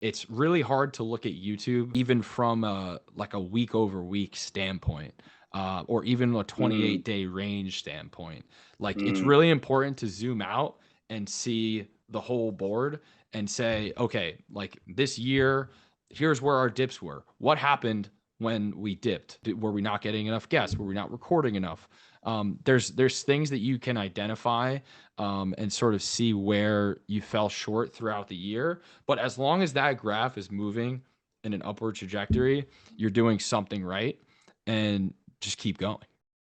it's really hard to look at YouTube even from like a week over week standpoint, or even a Mm, 28-day range standpoint. Like it's mm, really important to zoom out and see the whole board and say, okay, like this year, here's where our dips were. What happened when we dipped? Were we not getting enough guests? Were we not recording enough? There's things that you can identify, and sort of see where you fell short throughout the year. But as long as that graph is moving in an upward trajectory, you're doing something right, and just keep going.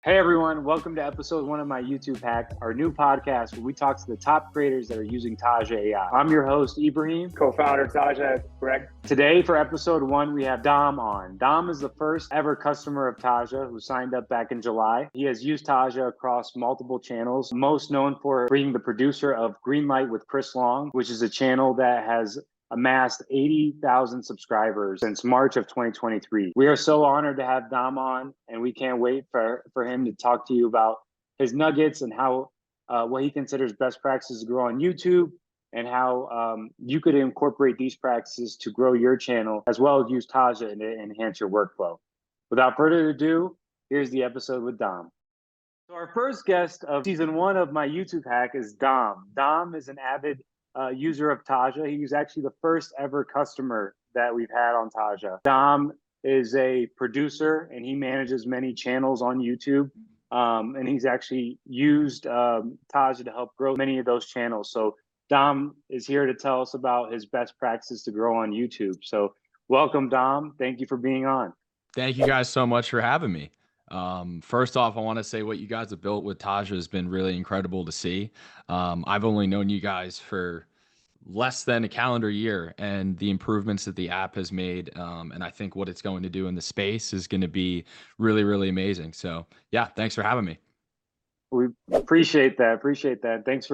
Hey everyone, welcome to episode 1 of my YouTube hack, our new podcast where we talk to the top creators that are using Taja AI. I'm your host, Ibrahim, co-founder Taja, Greg. Today for episode 1, we have Dom on. Dom is the first ever customer of Taja who signed up back in July. He has used Taja across multiple channels, most known for being the producer of Greenlight with Chris Long, which is a channel that has amassed 80,000 subscribers since March of 2023. We are so honored to have Dom on, and we can't wait for him to talk to you about his nuggets and how what he considers best practices to grow on YouTube, and how you could incorporate these practices to grow your channel, as well as use Taja and enhance your workflow. Without further ado, here's the episode with Dom. So our first guest of season 1 of my YouTube hack is Dom. Dom is an avid user of Taja. He's actually the first ever customer that we've had on Taja. Dom is a producer and he manages many channels on YouTube. And he's actually used Taja to help grow many of those channels. So Dom is here to tell us about his best practices to grow on YouTube. So welcome, Dom. Thank you for being on. Thank you guys so much for having me. First off, I want to say what you guys have built with Taja has been really incredible to see. I've only known you guys for less than a calendar year, and the improvements that the app has made, and I think what it's going to do in the space is going to be really, really amazing. So yeah, thanks for having me. We appreciate that. Thanks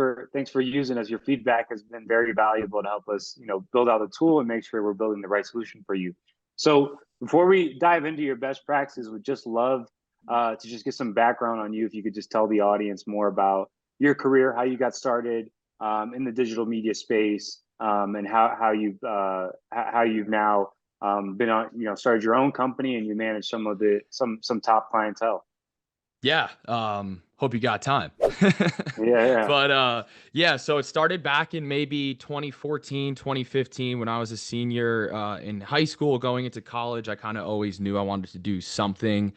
for using us. Your feedback has been very valuable to help us, build out the tool and make sure we're building the right solution for you. So before we dive into your best practices, we'd just love to just get some background on you. If you could just tell the audience more about your career, how you got started in the digital media space, and how you've now been on, started your own company and you manage some top clientele. Yeah. Hope you got time. Yeah. But yeah, so it started back in maybe 2014, 2015 when I was a senior in high school going into college. I kind of always knew I wanted to do something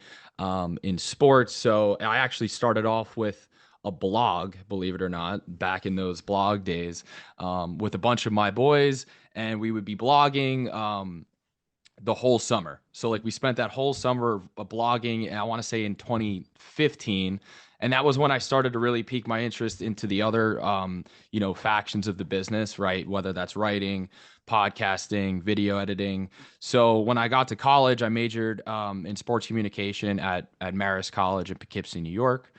in sports. So I actually started off with a blog, believe it or not, back in those blog days, with a bunch of my boys, and we would be blogging the whole summer. So like we spent that whole summer blogging, and I want to say in 2015, and that was when I started to really pique my interest into the other factions of the business, right? Whether that's writing, podcasting, video editing. So when I got to college, I majored in sports communication at Marist College in Poughkeepsie, New York.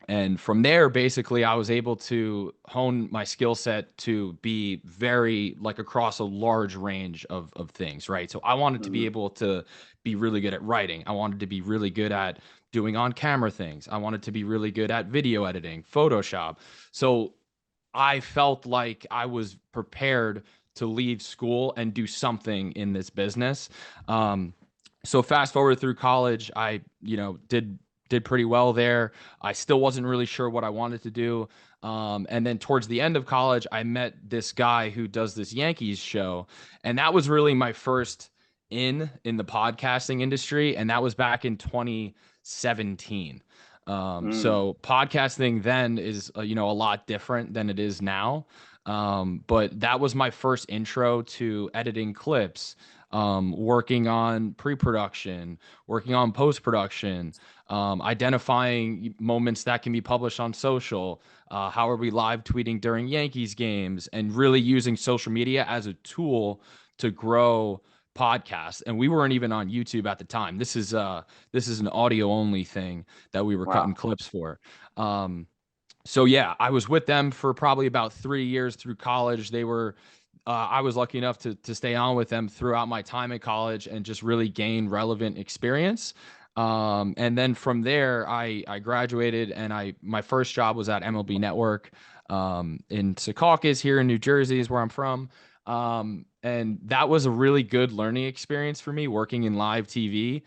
And from there, basically, I was able to hone my skill set to be very like across a large range of things, right? So I wanted to be able to be really good at writing. I wanted to be really good at doing on camera things. I wanted to be really good at video editing, Photoshop. So I felt like I was prepared to leave school and do something in this business. So fast forward through college, I, did pretty well there. I still wasn't really sure what I wanted to do. And then towards the end of college, I met this guy who does this Yankees show. And that was really my first in the podcasting industry. And that was back in 2017. So podcasting then is, a lot different than it is now. But that was my first intro to editing clips, working on pre-production, working on post-production, identifying moments that can be published on social. How are we live tweeting during Yankees games, and really using social media as a tool to grow podcasts. And we weren't even on YouTube at the time. This is an audio only thing that we were cutting clips for. So yeah, I was with them for probably about 3 years through college. I was lucky enough to stay on with them throughout my time at college and just really gain relevant experience. And then from there, I graduated, and my first job was at MLB Network in Secaucus here in New Jersey is where I'm from. And that was a really good learning experience for me working in live TV.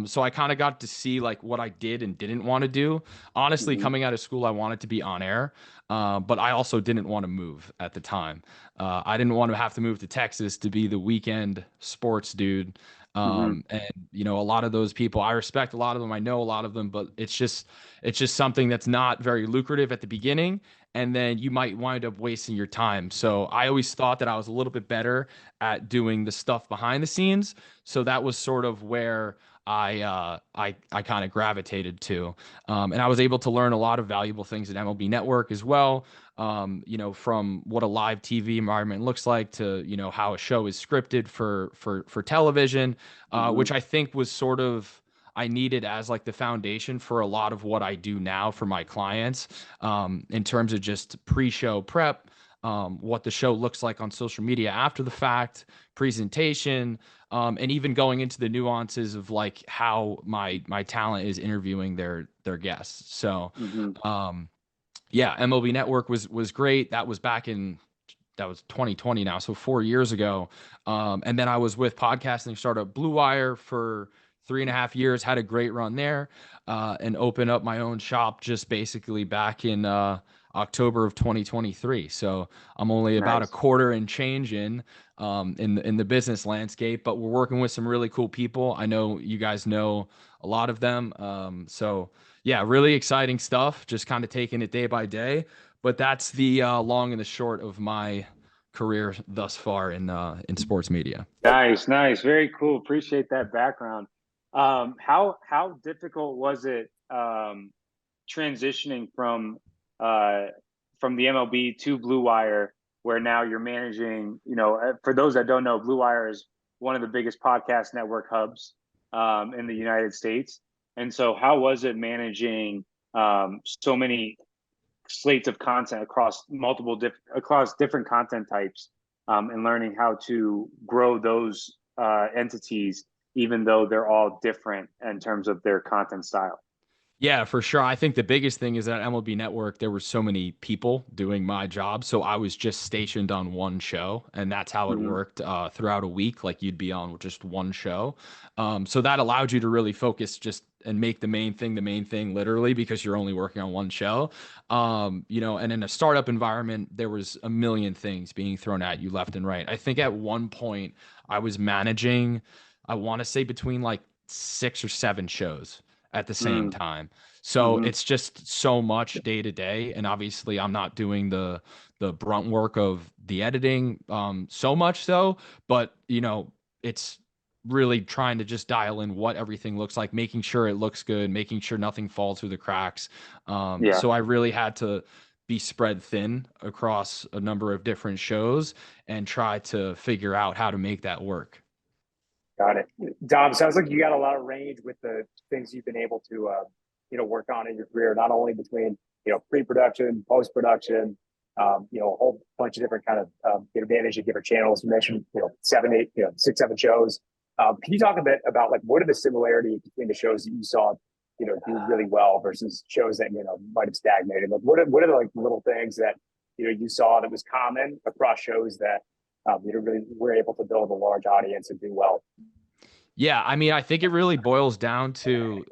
So I kind of got to see like what I did and didn't want to do. Honestly, Hmm. coming out of school, I wanted to be on air, but I also didn't want to move at the time. I didn't want to have to move to Texas to be the weekend sports dude. Hmm. And a lot of those people, I respect a lot of them. I know a lot of them, but it's just something that's not very lucrative at the beginning, and then you might wind up wasting your time. So I always thought that I was a little bit better at doing the stuff behind the scenes. So that was sort of where I kind of gravitated to, and I was able to learn a lot of valuable things at MLB Network as well. From what a live TV environment looks like to how a show is scripted for television, Hmm. which I think was sort of I needed as like the foundation for a lot of what I do now for my clients, in terms of just pre-show prep, what the show looks like on social media after the fact, presentation, and even going into the nuances of like how my talent is interviewing their guests. So, Hmm. um, yeah, MLB Network was great. That was 2020 now, so 4 years ago. And then I was with podcasting startup Blue Wire for 3.5 years, had a great run there, and opened up my own shop just basically back in October of 2023. So I'm only about a Nice. quarter and change in the business landscape, but we're working with some really cool people. I know you guys know a lot of them. So yeah, really exciting stuff. Just kind of taking it day by day. But that's the long and the short of my career thus far in sports media. Nice, nice, very cool. Appreciate that background. How difficult was it transitioning uh, from the MLB to Blue Wire, where now you're managing? For those that don't know, Blue Wire is one of the biggest podcast network hubs in the United States. And so, how was it managing so many slates of content across across different content types, and learning how to grow those entities, even though they're all different in terms of their content style? Yeah, for sure. I think the biggest thing is that MLB Network, there were so many people doing my job. So I was just stationed on one show, and that's how it Hmm. worked throughout a week. Like you'd be on just one show. So that allowed you to really focus just and make the main thing literally because you're only working on one show. And in a startup environment, there was a million things being thrown at you left and right. I think at one point I was managing, I want to say between like 6 or 7 shows at the same Hmm. time. So Hmm. it's just so much day to day. And obviously I'm not doing the brunt work of the editing, so much so, but it's really trying to just dial in what everything looks like, making sure it looks good, making sure nothing falls through the cracks. Yeah. So I really had to be spread thin across a number of different shows and try to figure out how to make that work. Got it. Dom, sounds like you got a lot of range with the things you've been able to, work on in your career, not only between, pre-production, post-production, a whole bunch of different kind of, managing different channels. You mentioned, seven, eight, 6, 7 shows. Can you talk a bit about like, what are the similarities between the shows that you saw, do really well versus shows that, might have stagnated? Like, what are the like little things that, you saw that was common across shows that, really were able to build a large audience and do well? Yeah, I mean, I think it really boils down to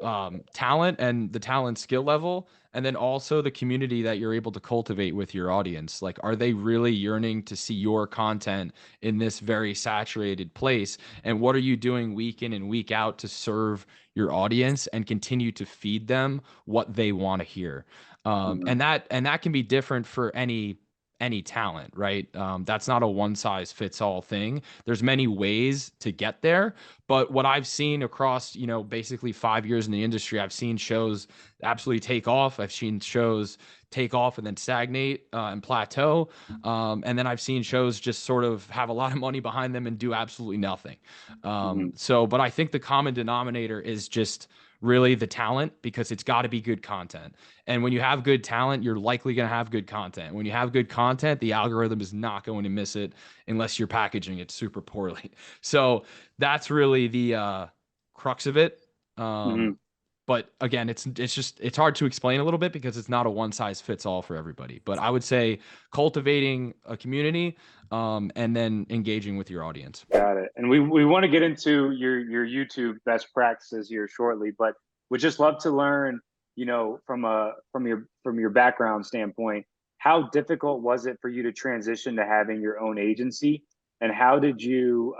talent and the talent skill level, and then also the community that you're able to cultivate with your audience. Like, are they really yearning to see your content in this very saturated place? And what are you doing week in and week out to serve your audience and continue to feed them what they want to hear? Hmm. And that can be different for any talent, right? That's not a one size fits all thing. There's many ways to get there, but what I've seen across, basically 5 years in the industry, I've seen shows absolutely take off. I've seen shows take off and then stagnate and plateau. And then I've seen shows just sort of have a lot of money behind them and do absolutely nothing. Hmm. But I think the common denominator is just really the talent because it's got to be good content. And when you have good talent, you're likely going to have good content. When you have good content, the algorithm is not going to miss it unless you're packaging it super poorly. So that's really the crux of it. Hmm. Um, But again, it's hard to explain a little bit because it's not a one size fits all for everybody. But I would say cultivating a community, and then engaging with your audience. Got it. And we want to get into your YouTube best practices here shortly, but would just love to learn, you know, from your background standpoint, how difficult was it for you to transition to having your own agency, and how did you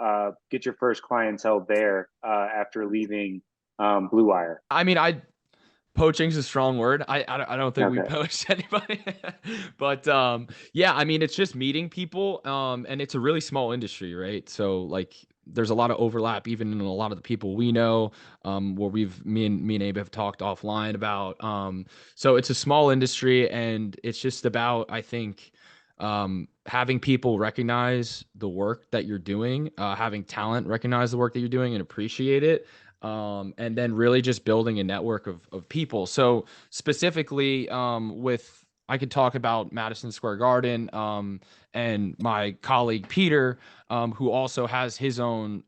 get your first clientele there after leaving Blue Wire? I mean, poaching's a strong word. I don't think we Okay. poached anybody, but yeah, I mean, it's just meeting people, and it's a really small industry, right? So like, there's a lot of overlap even in a lot of the people we know, where me and Abe have talked offline about. So it's a small industry, and it's just about, I think, having people recognize the work that you're doing, having talent recognize the work that you're doing and appreciate it, and then really just building a network of people. So specifically, I could talk about Madison Square Garden, and my colleague Peter, who also has his own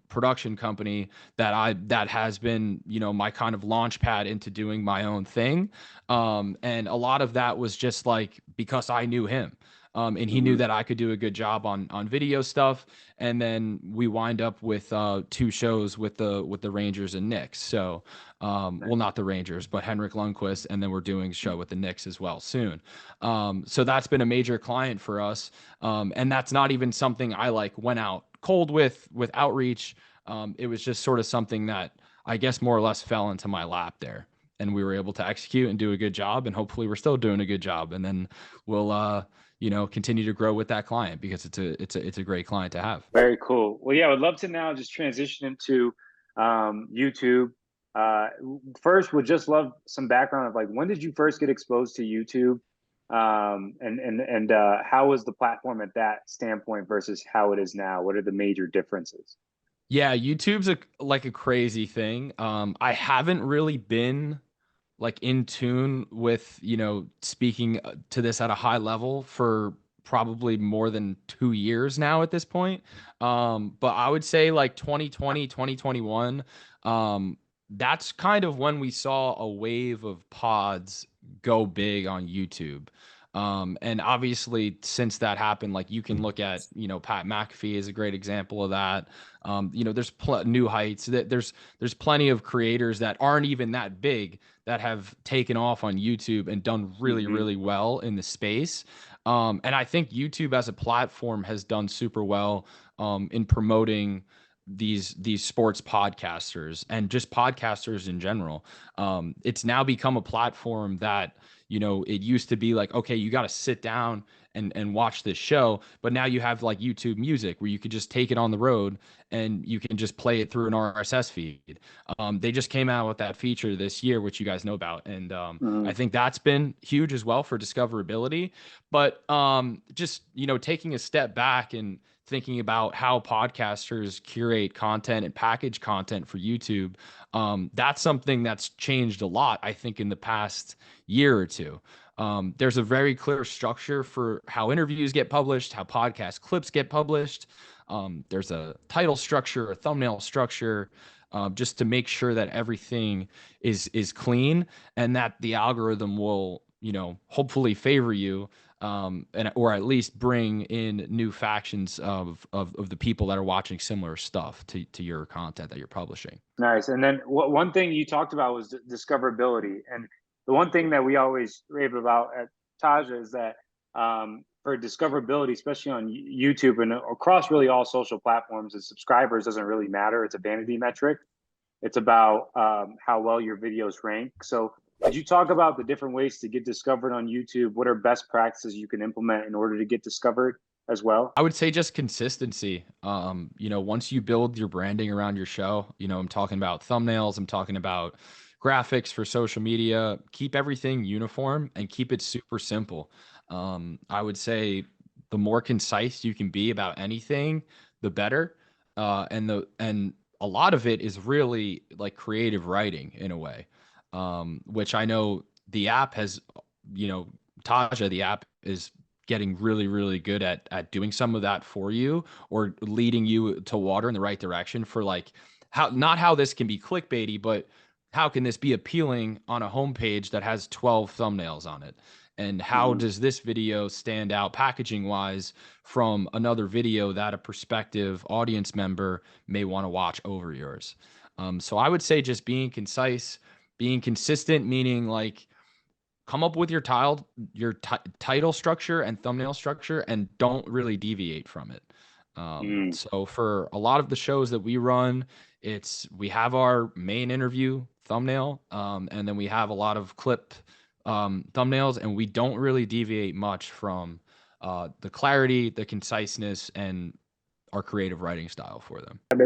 production company that has been, you know, my kind of launch pad into doing my own thing. And a lot of that was just like because I knew him. And he knew Hmm. that I could do a good job on video stuff, and then we wind up with two shows with the Rangers and Knicks. So, well, not the Rangers, but Henrik Lundqvist, and then we're doing a show with the Knicks as well soon. So that's been a major client for us, and that's not even something I like went out cold with outreach. It was just sort of something that I guess more or less fell into my lap there, and we were able to execute and do a good job, and hopefully we're still doing a good job, and then we'll you know, continue to grow with that client because it's a great client to have. Very cool. Well, yeah, I would love to now just transition into YouTube. Uh, First, would just love some background of like when did you first get exposed to YouTube, and how was the platform at that standpoint versus how it is now? What are the major differences? Yeah, YouTube's like a crazy thing. I haven't really been like in tune with, you know, speaking to this at a high level for probably more than 2 years now at this point. But I would say like 2020, 2021, that's kind of when we saw a wave of pods go big on YouTube. And obviously since that happened, like you can look at, you know, Pat McAfee is a great example of that. You know, there's new heights that there's plenty of creators that aren't even that big that have taken off on YouTube and done really, Hmm. really well in the space. And I think YouTube as a platform has done super well, in promoting these sports podcasters and just podcasters in general. It's now become a platform that, you know, it used to be like, okay, you got to sit down and watch this show, but now you have like YouTube Music where you could just take it on the road and you can just play it through an RSS feed. They just came out with that feature this year, which you guys know about, and I Hmm. think that's been huge as well for discoverability. But just, you know, taking a step back and thinking about how podcasters curate content and package content for YouTube, that's something that's changed a lot, I think, in the past year or two. There's a very clear structure for how interviews get published, how podcast clips get published. There's a title structure, a thumbnail structure, just to make sure that everything is clean and that the algorithm will, you know, hopefully favor you, and or at least bring in new factions of the people that are watching similar stuff to your content that you're publishing. Nice. And then one thing you talked about was discoverability. And the one thing that we always rave about at Taja is that for discoverability, especially on YouTube and across really all social platforms, the subscribers doesn't really matter. It's a vanity metric. It's about how well your videos rank. So could you talk about the different ways to get discovered on YouTube? What are best practices you can implement in order to get discovered as well? I would say just consistency. You know, once you build your branding around your show, you know, I'm talking about thumbnails, I'm talking about graphics for social media, keep everything uniform and keep it super simple. I would say the more concise you can be about anything, the better. And a lot of it is really like creative writing in a way, which I know the app has, you know, Taja, the app is getting really, really good at doing some of that for you or leading you to water in the right direction for like how not how this can be clickbaity, but how can this be appealing on a homepage that has 12 thumbnails on it? And how does this video stand out packaging wise from another video that a prospective audience member may want to watch over yours? So I would say just being concise, being consistent, meaning like come up with your title structure and thumbnail structure and don't really deviate from it. Mm. So for a lot of the shows that we run, we have our main interview thumbnail, and then we have a lot of clip thumbnails, and we don't really deviate much from the clarity, the conciseness, and our creative writing style for them. That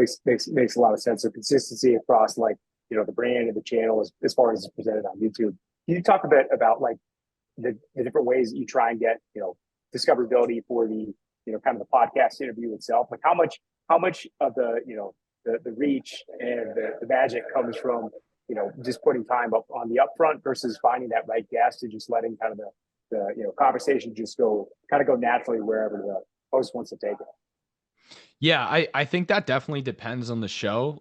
makes a lot of sense. So consistency across like, you know, the brand and the channel as far as it's presented on YouTube. Can you talk a bit about like the different ways that you try and get, you know, discoverability for the, you know, kind of the podcast interview itself? Like how much of the, you know, the reach and the magic comes from, you know, just putting time up on the upfront versus finding that right guest and just letting kind of the you know, conversation just go naturally wherever the host wants to take it. Yeah, I think that definitely depends on the show.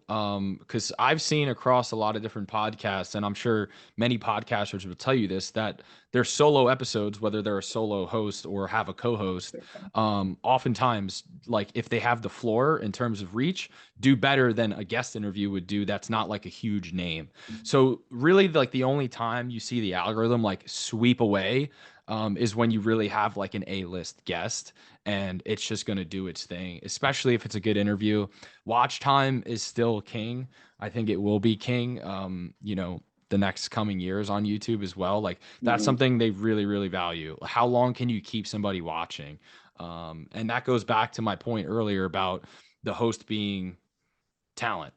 Because I've seen across a lot of different podcasts, and I'm sure many podcasters will tell you this, that their solo episodes, whether they're a solo host or have a co-host, oftentimes, like if they have the floor in terms of reach, do better than a guest interview would do that's not like a huge name. So really like the only time you see the algorithm like sweep away is when you really have like an A-list guest and it's just going to do its thing, especially if it's a good interview. Watch time is still king. I think it will be king, you know, the next coming years on YouTube as well. Like that's something they really, really value. How long can you keep somebody watching? And that goes back to my point earlier about the host being talent,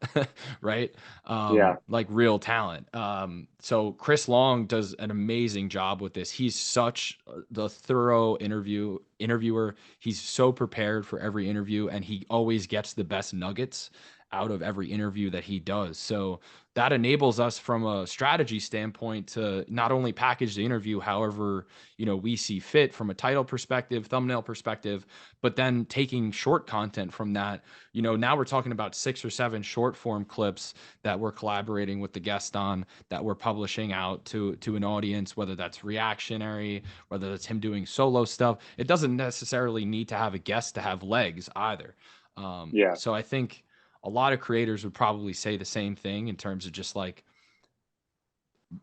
right? Yeah. Like real talent. So Chris Long does an amazing job with this. He's such the thorough interviewer. He's so prepared for every interview, and he always gets the best nuggets out of every interview that he does. So that enables us from a strategy standpoint to not only package the interview however, you know, we see fit from a title perspective, thumbnail perspective, but then taking short content from that. You know, now we're talking about 6 or 7 short form clips that we're collaborating with the guest on, that we're publishing out to an audience, whether that's reactionary, whether that's him doing solo stuff. It doesn't necessarily need to have a guest to have legs either. Yeah. So I think a lot of creators would probably say the same thing in terms of just like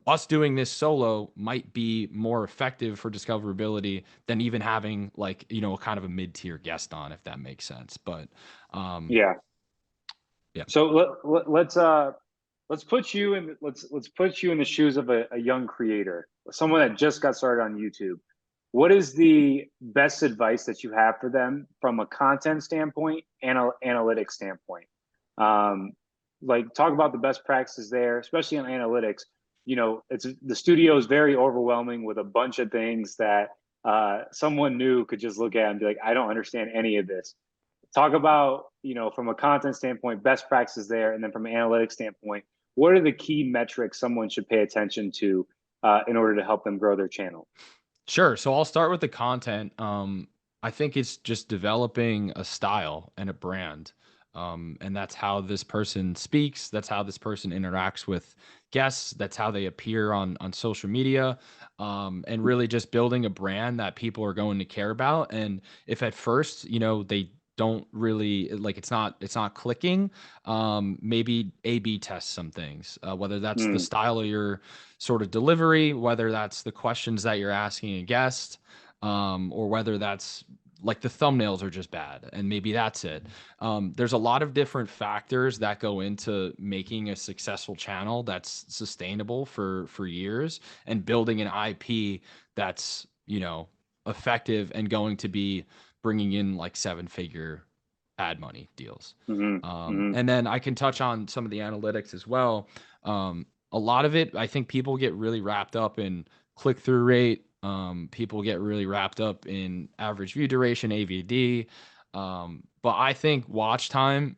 us doing this solo might be more effective for discoverability than even having like, you know, kind of a mid-tier guest on, if that makes sense. But Yeah. yeah. So let's put you in let's put you in the shoes of a young creator, someone that just got started on YouTube. What is the best advice that you have for them from a content standpoint and analytics standpoint? Um, like talk about the best practices there, especially on analytics. You know, the studio is very overwhelming with a bunch of things that someone new could just look at and be like, I don't understand any of this. Talk about, you know, from a content standpoint, best practices there, and then from an analytics standpoint, what are the key metrics someone should pay attention to in order to help them grow their channel? Sure. So I'll start with the content. I think it's just developing a style and a brand. And that's how this person speaks. That's how this person interacts with guests. That's how they appear on social media. And really just building a brand that people are going to care about. And if at first, you know, they don't really like it's not clicking, maybe A/B test some things, whether that's the Mm, style of your sort of delivery, whether that's the questions that you're asking a guest, or whether that's like the thumbnails are just bad and maybe that's it. There's a lot of different factors that go into making a successful channel that's sustainable for years and building an IP that's, you know, effective and going to be bringing in like 7-figure ad money deals. And then I can touch on some of the analytics as well. A lot of it, I think people get really wrapped up in click through rate. People get really wrapped up in average view duration, AVD. But I think watch time,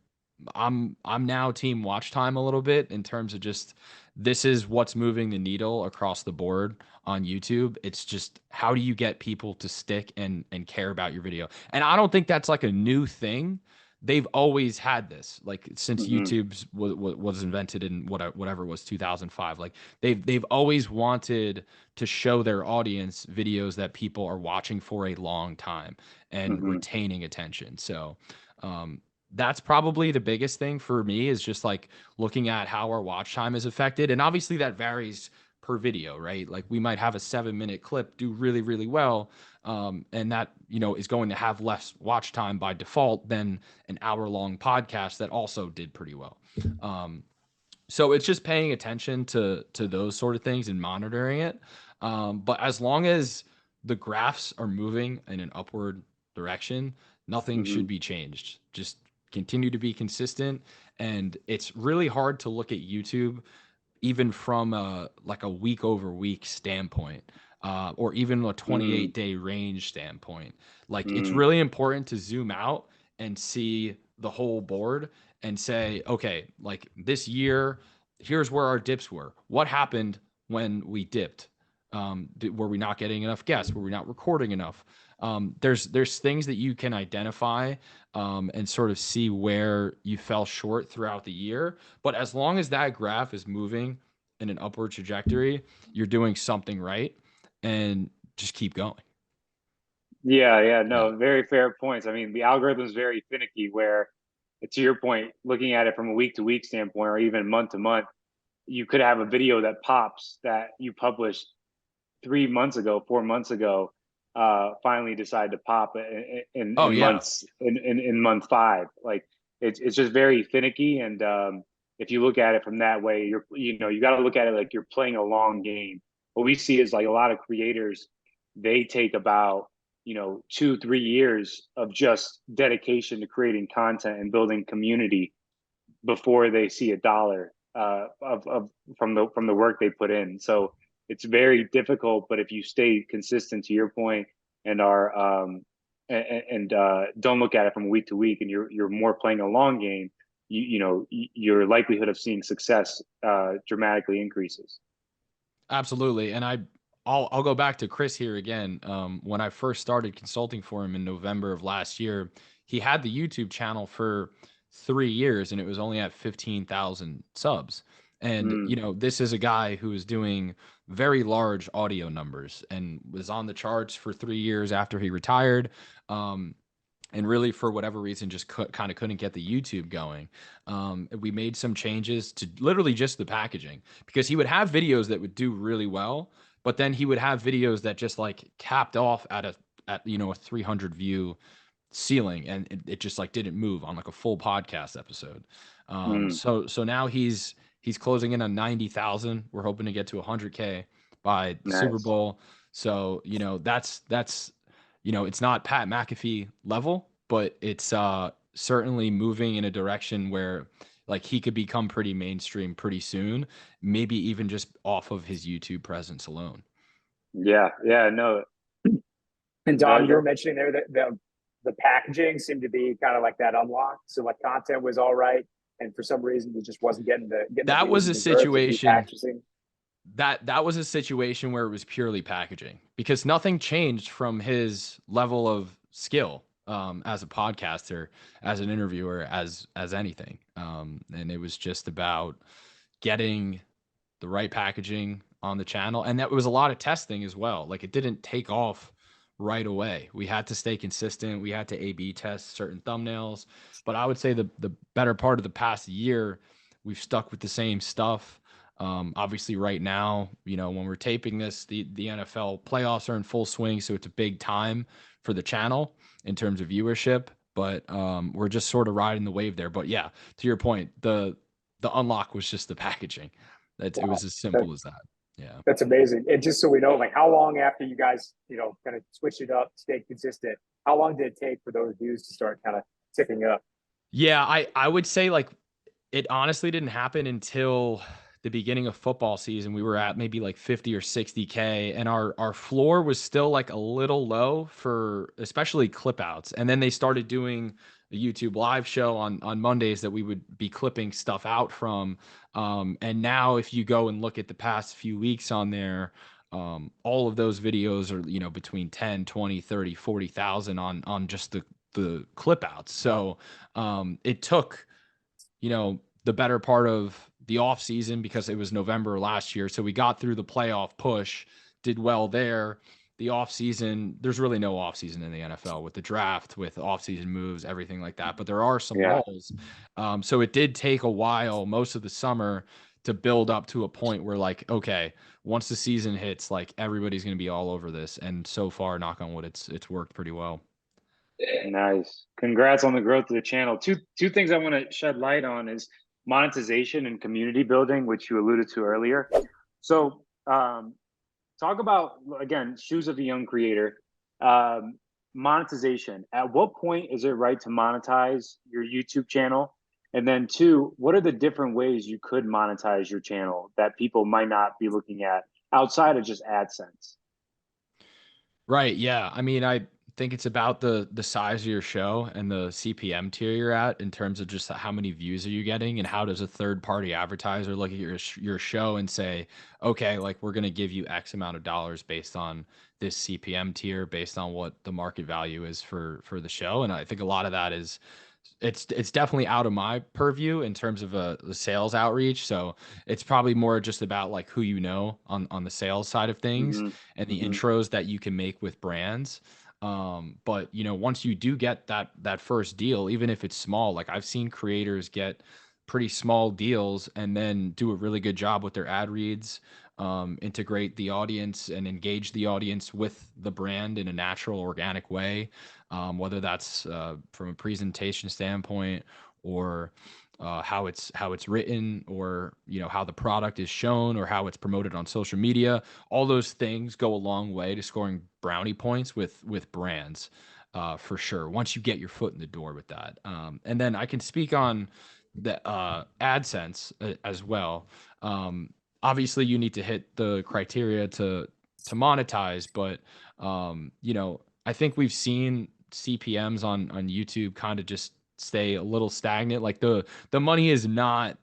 I'm now team watch time a little bit in terms of just this is what's moving the needle across the board on YouTube. It's just how do you get people to stick and care about your video? And I don't think that's like a new thing they've always had this, like since Hmm. YouTube's was invented in whatever it was 2005. Like they've always wanted to show their audience videos that people are watching for a long time and Hmm. retaining attention. So um, that's probably the biggest thing for me, is just like looking at how our watch time is affected, and obviously that varies per video, right? Like we might have a 7-minute clip do really, really well, and that is going to have less watch time by default than an hour-long podcast that also did pretty well. Um, so it's just paying attention to those sort of things and monitoring it. But as long as the graphs are moving in an upward direction, nothing Hmm. should be changed. Just continue to be consistent. And it's really hard to look at YouTube even from a like a week over week standpoint, or even a Hmm. 28-day range standpoint. Like it's Hmm. really important to zoom out and see the whole board and say, okay, like this year, here's where our dips were. What happened when we dipped? Were we not getting enough guests? Were we not recording enough? There's things that you can identify, and sort of see where you fell short throughout the year. But as long as that graph is moving in an upward trajectory, you're doing something right, and just keep going. Yeah, yeah, Yeah. no, very fair points. I mean, the algorithm is very finicky where, to your point, looking at it from a week to week standpoint or even month to month, you could have a video that pops that you published 3 months ago, 4 months ago, finally decide to pop Oh yeah. in month five. Like it's just very finicky, and if you look at it from that way, you got to look at it like you're playing a long game. What we see is like a lot of creators, they take about 2-3 years of just dedication to creating content and building community before they see a dollar of from the work they put in. So it's very difficult. But if you stay consistent, to your point, and are don't look at it from week to week, and you're more playing a long game, your likelihood of seeing success dramatically increases. Absolutely. And I'll go back to Chris here again. When I first started consulting for him in November of last year, he had the YouTube channel for 3 years and it was only at 15,000 subs. And Mm, this is a guy who is doing very large audio numbers and was on the charts for 3 years after he retired. Um, and really, for whatever reason, just kind of couldn't get the YouTube going. We made some changes to literally just the packaging, because he would have videos that would do really well, but then he would have videos that just like capped off at a 300 view ceiling, and it just like didn't move on like a full podcast episode. mm, So now he's closing in on 90,000. We're hoping to get to 100K by the Super nice. Bowl. So that's it's not Pat McAfee level, but it's certainly moving in a direction where like he could become pretty mainstream pretty soon, maybe even just off of his YouTube presence alone. Yeah, yeah, no, And Dom, you were that, mentioning there that the packaging seemed to be kind of like that unlock. So like content was all right, and for some reason you just wasn't getting the That views was you a deserved to be situation packaging. that was a situation where it was purely packaging, because nothing changed from his level of skill, as a podcaster, as an interviewer, as anything, and it was just about getting the right packaging on the channel. And that was a lot of testing as well. Like it didn't take off right away. We had to stay consistent. We had to A/B test certain thumbnails. But I would say the better part of the past year, we've stuck with the same stuff. Obviously, right now, when we're taping this, the NFL playoffs are in full swing, so it's a big time for the channel in terms of viewership. But we're just sort of riding the wave there. But yeah, to your point, the unlock was just the packaging. It Wow, was as that, simple as that. Yeah. that's amazing. And just so we know, like how long after you guys kind of switched it up, stayed consistent, how long did it take for those views to start kind of ticking up? Yeah, I would say like it honestly didn't happen until the beginning of football season. We were at maybe like 50 or 60K, and our floor was still like a little low for especially clip outs. And then they started doing a YouTube live show on Mondays that we would be clipping stuff out from. And now if you go and look at the past few weeks on there, all of those videos are, between 10, 20, 30, 40,000 on just the clip outs. So it took, you know, the better part of the off season because it was November last year. So we got through the playoff push, did well there. The off season, there's really no off season in the NFL with the draft, with off season moves, everything like that. But there are some Yeah. lulls. So it did take a while, most of the summer, to build up to a point where, like, okay, once the season hits, like everybody's going to be all over this. And so far, knock on wood, it's worked pretty well. Nice. Congrats on the growth of the channel. Two things I want to shed light on is monetization and community building, which you alluded to earlier. So talk about, again, shoes of a young creator. Monetization. At what point is it right to monetize your YouTube channel? And then two, what are the different ways you could monetize your channel that people might not be looking at outside of just AdSense? Right. Yeah. I mean, I think it's about the size of your show and the CPM tier you're at in terms of just how many views are you getting and how does a third party advertiser look at your show and say, okay, like we're going to give you X amount of dollars based on this CPM tier, based on what the market value is for the show. And I think a lot of that is it's definitely out of my purview in terms of the sales outreach. So it's probably more just about like who you know on the sales side of things Mm-hmm. and the Mm-hmm. intros that you can make with brands. But you know, once you do get that first deal, even if it's small, like I've seen creators get pretty small deals and then do a really good job with their ad reads, integrate the audience and engage the audience with the brand in a natural, organic way, whether that's from a presentation standpoint or how it's written, or you know how the product is shown or how it's promoted on social media. All those things go a long way to scoring brownie points with brands, for sure, once you get your foot in the door with that. And then I can speak on the AdSense as well. Obviously you need to hit the criteria to monetize, but you know, I think we've seen CPMs on YouTube kind of just stay a little stagnant. Like the money is not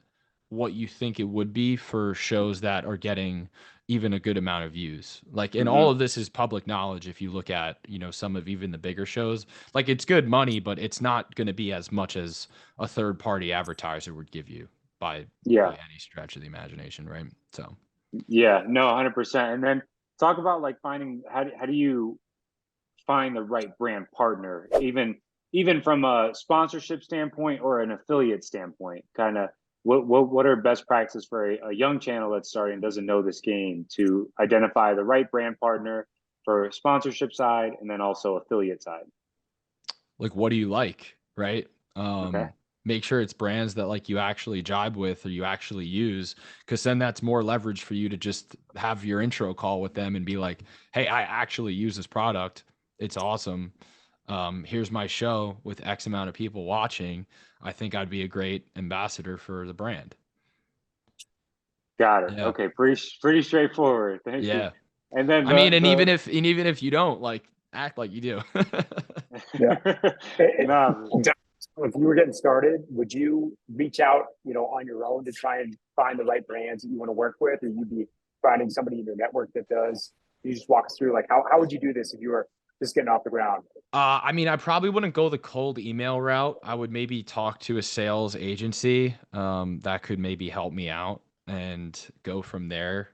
what you think it would be for shows that are getting even a good amount of views. Like, and all Mm-hmm. of this is public knowledge. If you look at, you know, some of even the bigger shows, like it's good money, but it's not going to be as much as a third party advertiser would give you by Yeah. any stretch of the imagination. Right. So. Yeah. No, 100%. And then talk about like finding how do you find the right brand partner, even from a sponsorship standpoint or an affiliate standpoint. Kind of what are best practices for a young channel that's starting and doesn't know this game to identify the right brand partner for sponsorship side and then also affiliate side? Like, what do you like, right? Okay. Make sure it's brands that like you actually jibe with or you actually use, because then that's more leverage for you to just have your intro call with them and be like, hey, I actually use this product, it's awesome. Here's my show with X amount of people watching. I think I'd be a great ambassador for the brand. Got it. Yeah. Okay, pretty straightforward. Thank you. Yeah. And then I mean, and even the if you don't, like, act like you do. Yeah. no. If you were getting started, would you reach out, on your own to try and find the right brands that you want to work with, or you'd be finding somebody in your network that does? You just walk us through, like, how would you do this if you were just getting off the ground? I mean, I probably wouldn't go the cold email route. I would maybe talk to a sales agency that could maybe help me out and go from there.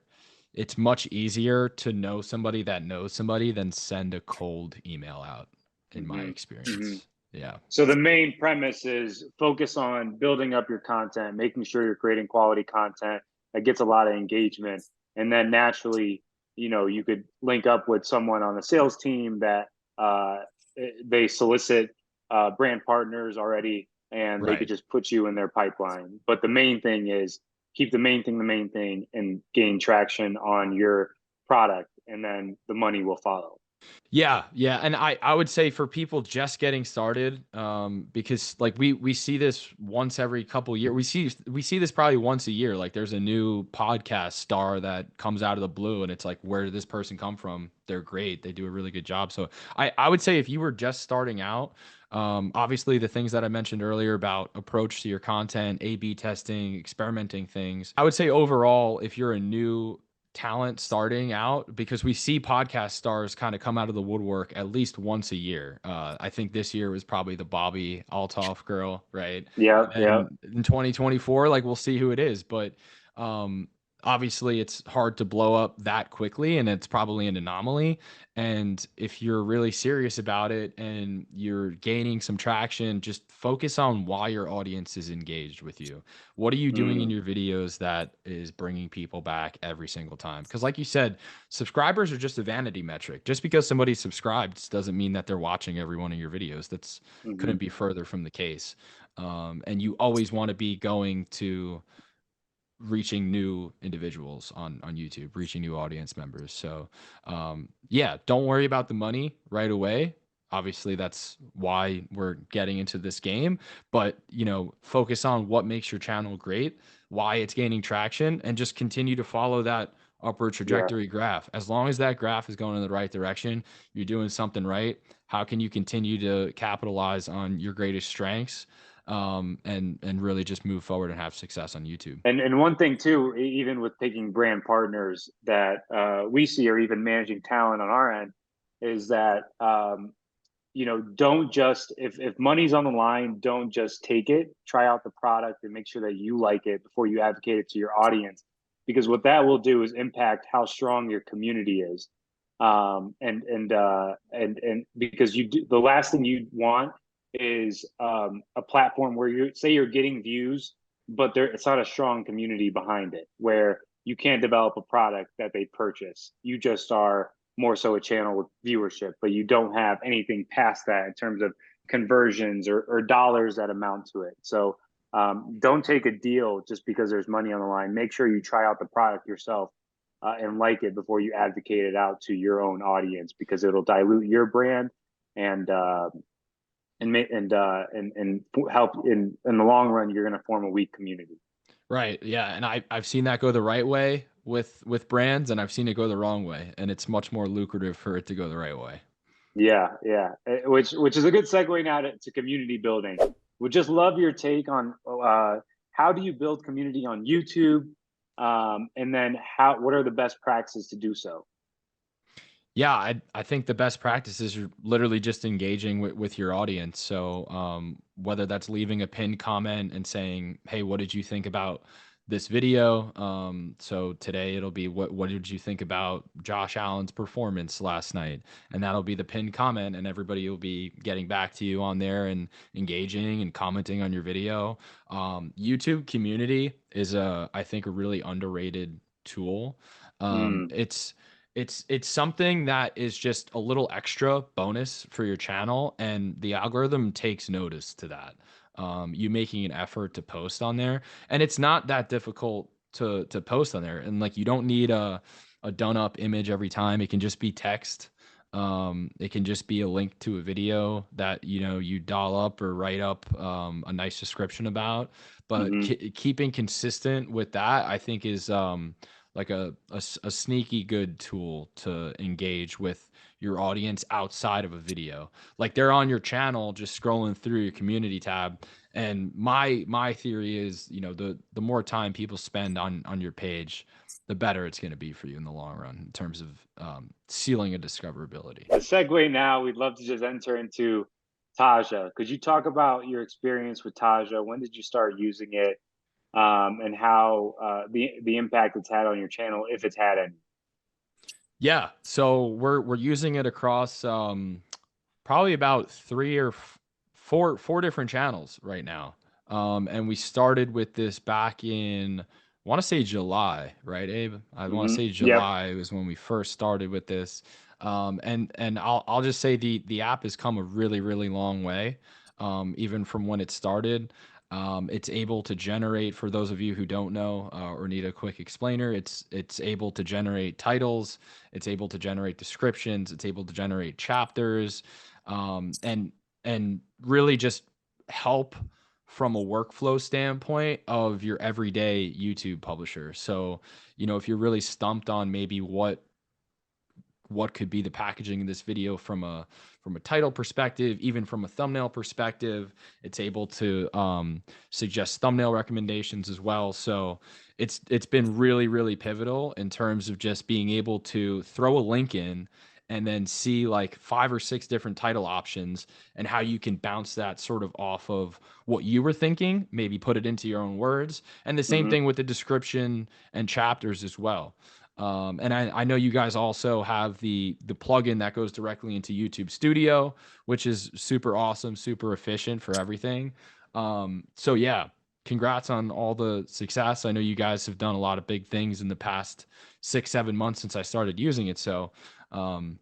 It's much easier to know somebody that knows somebody than send a cold email out, in my Hmm. Hmm. experience. Yeah. So the main premise is focus on building up your content, making sure you're creating quality content that gets a lot of engagement, and then naturally, you could link up with someone on the sales team that uh, they solicit brand partners already, and they could Right. just put you in their pipeline. But the main thing is keep the main thing, and gain traction on your product, and then the money will follow. Yeah, yeah, and I would say for people just getting started, because like we see this once every couple year. We see this probably once a year. Like there's a new podcast star that comes out of the blue, and it's like, where did this person come from? They're great. They do a really good job. So I would say if you were just starting out, obviously the things that I mentioned earlier about approach to your content, A/B testing, experimenting things. I would say overall, if you're a new talent starting out, because we see podcast stars kind of come out of the woodwork at least once a year. I think this year was probably the Bobby Altoff girl, right? Yeah, yeah, And in 2024, like, we'll see who it is. But um, obviously, it's hard to blow up that quickly, and it's probably an anomaly. And if you're really serious about it and you're gaining some traction, just focus on why your audience is engaged with you. What are you doing in mm, your videos that is bringing people back every single time? Because, like you said, subscribers are just a vanity metric. Just because somebody's subscribed doesn't mean that they're watching every one of your videos. That's hmm couldn't be further from the case. And you always want to be going to reaching new individuals on YouTube, reaching new audience members. So, yeah, don't worry about the money right away. Obviously, that's why we're getting into this game. But, focus on what makes your channel great, why it's gaining traction, and just continue to follow that upward yeah. trajectory graph. As long as that graph is going in the right direction, you're doing something right. How can you continue to capitalize on your greatest strengths, and really just move forward and have success on YouTube? And one thing too, even with picking brand partners that we see, or even managing talent on our end, is that don't just, if money's on the line, don't just take it. Try out the product and make sure that you like it before you advocate it to your audience, because what that will do is impact how strong your community is. And because the last thing you want is a platform where you say you're getting views, but it's not a strong community behind it, where you can't develop a product that they purchase. You just are more so a channel with viewership, but you don't have anything past that in terms of conversions or dollars that amount to it. So don't take a deal just because there's money on the line. Make sure you try out the product yourself and like it before you advocate it out to your own audience, because it'll dilute your brand and and help in the long run. You're going to form a weak community. Right. Yeah. And I've seen that go the right way with brands, and I've seen it go the wrong way. And it's much more lucrative for it to go the right way. Yeah, yeah. Which is a good segue now to community building. Would just love your take on how do you build community on YouTube, and then what are the best practices to do so? Yeah, I think the best practice is you're literally just engaging with your audience. So, whether that's leaving a pinned comment and saying, "Hey, what did you think about this video?" So today it'll be, "What did you think about Josh Allen's performance last night?" And that'll be the pinned comment, and everybody will be getting back to you on there and engaging and commenting on your video. YouTube community is I think, a really underrated tool. Mm, It's something that is just a little extra bonus for your channel, and the algorithm takes notice to that. You making an effort to post on there, and it's not that difficult to post on there. And, like, you don't need a done up image every time. It can just be text. It can just be a link to a video that you doll up or write up a nice description about. But hmm keeping consistent with that, I think, is like a sneaky good tool to engage with your audience outside of a video. Like, they're on your channel just scrolling through your community tab. And my theory is, the more time people spend on your page, the better it's going to be for you in the long run in terms of sealing a discoverability. The segue now, we'd love to just enter into Taja. Could you talk about your experience with Taja? When did you start using it, and how the impact it's had on your channel, if it's had any? Yeah, so we're using it across probably about four different channels right now. And we started with this back in, I want to say July, right, Abe? I want to say Yep. July was when we first started with this. And I'll just say the app has come a really, really long way, even from when it started. It's able to generate, for those of you who don't know or need a quick explainer, it's able to generate titles, it's able to generate descriptions, it's able to generate chapters, and really just help from a workflow standpoint of your everyday YouTube publisher. So, if you're really stumped on maybe what what could be the packaging in this video from a title perspective, even from a thumbnail perspective. It's able to suggest thumbnail recommendations as well. So it's been really, really pivotal in terms of just being able to throw a link in and then see like 5 or 6 different title options and how you can bounce that sort of off of what you were thinking, maybe put it into your own words. And the same Hmm. thing with the description and chapters as well. And I know you guys also have the plugin that goes directly into YouTube Studio, which is super awesome, super efficient for everything. So yeah, congrats on all the success. I know you guys have done a lot of big things in the past 6, 7 months since I started using it. So um,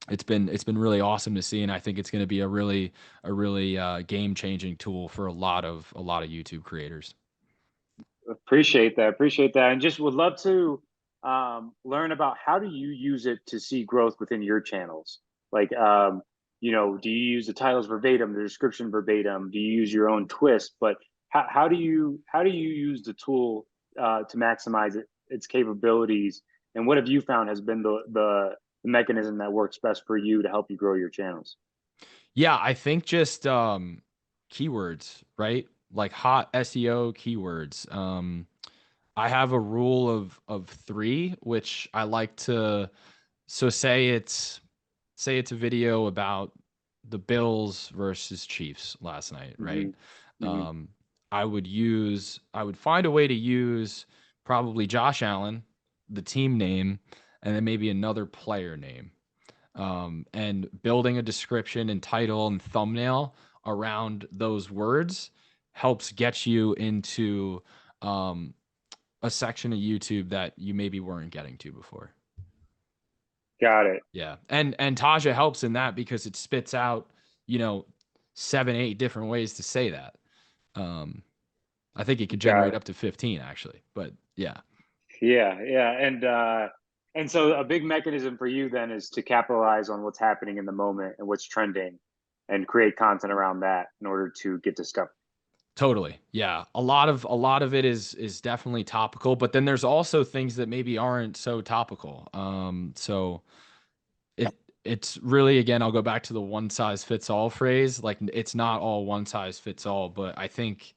it's been really awesome to see, and I think it's going to be a really game changing tool for a lot of YouTube creators. Appreciate that. Appreciate that. And just would love to learn about how do you use it to see growth within your channels? Like, do you use the titles verbatim, the description verbatim? Do you use your own twist? But how do you use the tool to maximize its capabilities? And what have you found has been the mechanism that works best for you to help you grow your channels? Yeah, I think just keywords, right? Like hot SEO keywords. I have a rule of 3, which I like to. So say it's a video about the Bills versus Chiefs last night, right? Hmm. Hmm. Um, I would find a way to use probably Josh Allen, the team name, and then maybe another player name, and building a description and title and thumbnail around those words helps get you into um, a section of YouTube that you maybe weren't getting to before. Got it. Yeah. And Taja helps in that because it spits out, you know, 7, 8 different ways to say that. Um, I think it could Got generate it. up to 15 actually. But yeah, Yeah, yeah, and so a big mechanism for you then is to capitalize on what's happening in the moment and what's trending, and create content around that in order to get discovered. totally. Yeah. A lot of it is definitely topical, but then there's also things that maybe aren't so topical. So it's really, again, I'll go back to the one size fits all phrase. Like it's not all one size fits all, but I think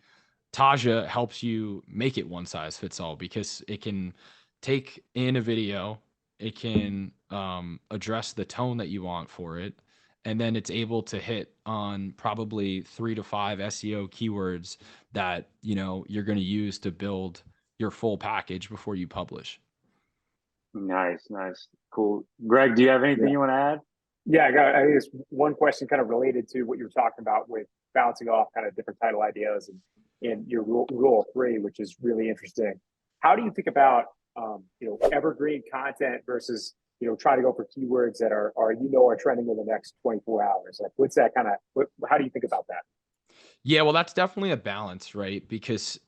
Taja helps you make it one size fits all because it can take in a video, it can address the tone that you want for it, and then it's able to hit on probably 3 to 5 SEO keywords that you're going to use to build your full package before you publish. Nice, nice, cool. Greg, do you have anything Yeah. you want to add? Yeah, I guess one question kind of related to what you were talking about with bouncing off kind of different title ideas and your rule 3, which is really interesting. How do you think about evergreen content versus try to go for keywords that are trending in the next 24 hours? Like, what's that kind of? How do you think about that? Yeah, well, that's definitely a balance, right? Because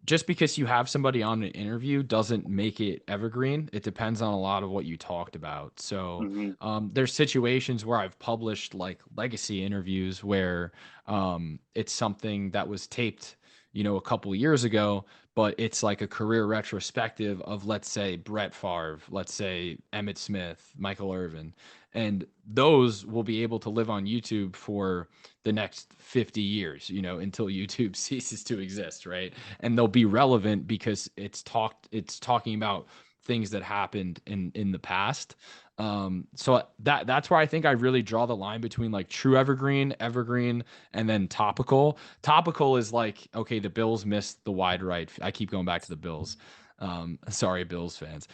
just because you have somebody on an interview doesn't make it evergreen. It depends on a lot of what you talked about. So Hmm. there's situations where I've published like legacy interviews where it's something that was taped, a couple years ago, but it's like a career retrospective of, let's say, Brett Favre, let's say Emmett Smith, Michael Irvin, and those will be able to live on YouTube for the next 50 years, until YouTube ceases to exist, right? And they'll be relevant because it's talking about things that happened in the past. So that's where I think I really draw the line between like true evergreen, and then topical. Topical is like, okay, the Bills missed the wide right. I keep going back to the Bills. Sorry, Bills fans.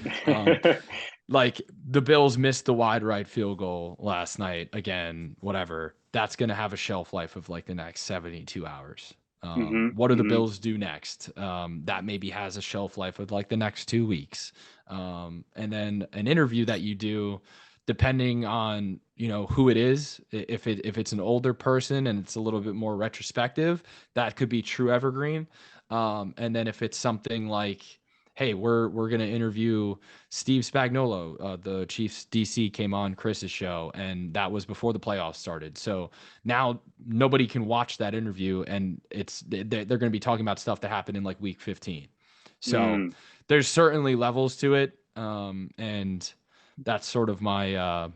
Like the Bills missed the wide right field goal last night again, whatever. That's going to have a shelf life of like the next 72 hours. Hmm. What do the Hmm. Bills do next? That maybe has a shelf life of like the next 2 weeks. And then an interview that you do, depending on who it is. If it's an older person and it's a little bit more retrospective, that could be true evergreen. And then if it's something like, hey, we're gonna interview Steve Spagnuolo, the Chiefs DC, came on Chris's show, and that was before the playoffs started. So now nobody can watch that interview, and they're going to be talking about stuff that happened in like week 15. So Mm. there's certainly levels to it, and that's sort of my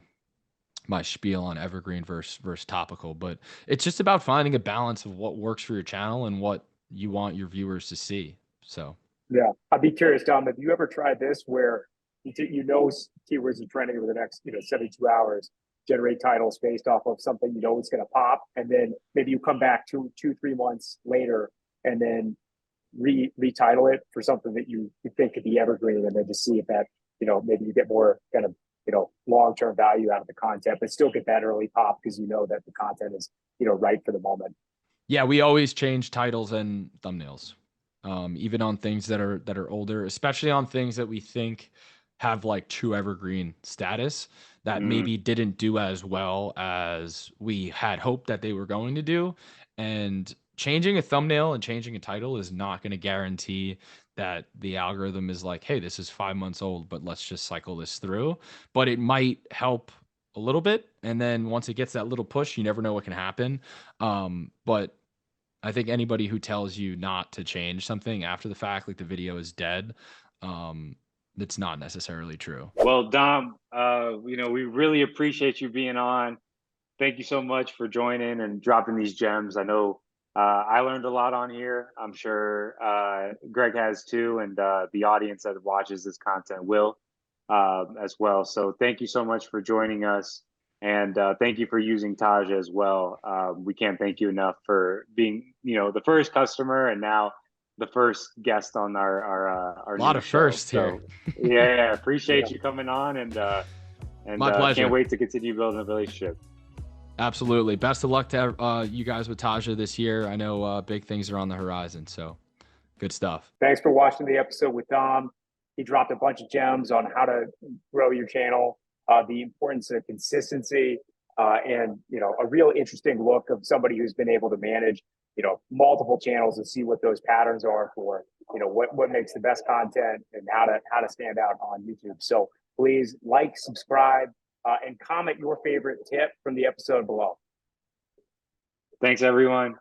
my spiel on evergreen versus topical. But it's just about finding a balance of what works for your channel and what you want your viewers to see. So Yeah, I'd be curious, Dom. Have you ever tried this where you know keywords are trending over the next 72 hours, generate titles based off of something you know is going to pop, and then maybe you come back 2, 3 months later and then retitle it for something that you think could be evergreen, and then just see if that maybe you get more kind of long term value out of the content, but still get that early pop because you know that the content is right for the moment. yeah, we always change titles and thumbnails, even on things that are older, especially on things that we think have like true evergreen status that Mm. maybe didn't do as well as we had hoped that they were going to do. And changing a thumbnail and changing a title is not going to guarantee that the algorithm is like, hey, this is 5 months old, but let's just cycle this through. But it might help a little bit. And then once it gets that little push, you never know what can happen. But I think anybody who tells you not to change something after the fact, like the video is dead, that's not necessarily true. Well, Dom, we really appreciate you being on. Thank you so much for joining and dropping these gems. I know I learned a lot on here. I'm sure Greg has too, and the audience that watches this content will as well. So thank you so much for joining us. And thank you for using Taja as well. We can't thank you enough for being, the first customer and now the first guest on our A lot new of show. firsts here. So yeah, appreciate Yeah. you coming on, and My can't pleasure. wait to continue building a relationship. Absolutely. Best of luck to you guys with Taja this year. I know big things are on the horizon, so good stuff. Thanks for watching the episode with Dom. He dropped a bunch of gems on how to grow your channel, the importance of consistency, and a real interesting look of somebody who's been able to manage multiple channels and see what those patterns are for what makes the best content and how to stand out on YouTube. So please like, subscribe, and comment your favorite tip from the episode below. Thanks, everyone.